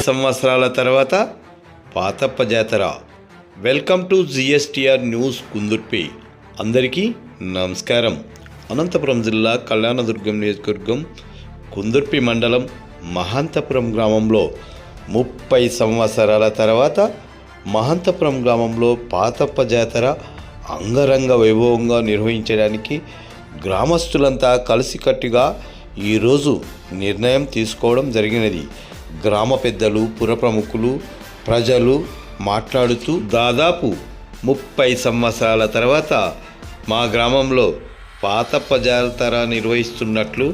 సంవత్సరాల తర్వాత పాతప్ప జాతర. Welcome to GSTR news Kundurpi. అందరికీ నమస్కారం. అనంతపురం జిల్లా కళ్యాణదుర్గం నియోజకవర్గం కుందుర్పి మండలం మహాంతపురం గ్రామంలో 30 సంవత్సరాల తర్వాత మహాంతపురం గ్రామంలో పాతప్ప జాతర అంగరంగ వైభవంగా నిర్వహించడానికి గ్రామస్తులంతా కలిసికట్టుగా ఈరోజు నిర్ణయం తీసుకోవడం జరిగినది. గ్రామ పెద్దలు, పుర ప్రముఖులు, ప్రజలు మాట్లాడుతూ దాదాపు 30 సంవత్సరాల తర్వాత మా గ్రామంలో పాతప్ప జాతర నిర్వహిస్తున్నట్లు,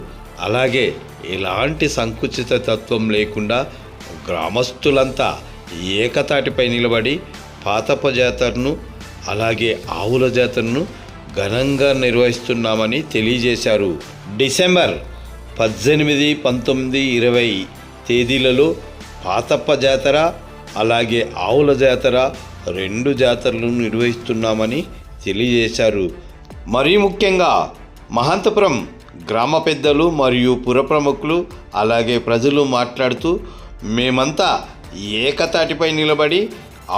అలాగే ఎలాంటి సంకుచిత తత్వం లేకుండా గ్రామస్తులంతా ఏకతాటిపై నిలబడి పాతప్ప జాతరను అలాగే ఆవుల జాతరను ఘనంగా నిర్వహిస్తున్నామని తెలియజేశారు. డిసెంబర్ 18, 19, 20 తేదీలలో పాతప్ప జాతర అలాగే ఆవుల జాతర 2 జాతరలను నిర్వహిస్తున్నామని తెలియజేశారు. మరీ ముఖ్యంగా మహాంతపురం గ్రామ పెద్దలు మరియు పుర ప్రముఖులు అలాగే ప్రజలు మాట్లాడుతూ మేమంతా ఏకతాటిపై నిలబడి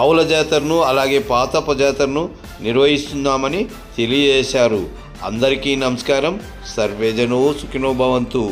ఆవుల జాతరను అలాగే పాతప్ప జాతరను నిర్వహిస్తున్నామని తెలియజేశారు. అందరికీ నమస్కారం. సర్వేజనో సుఖినో భవంతు.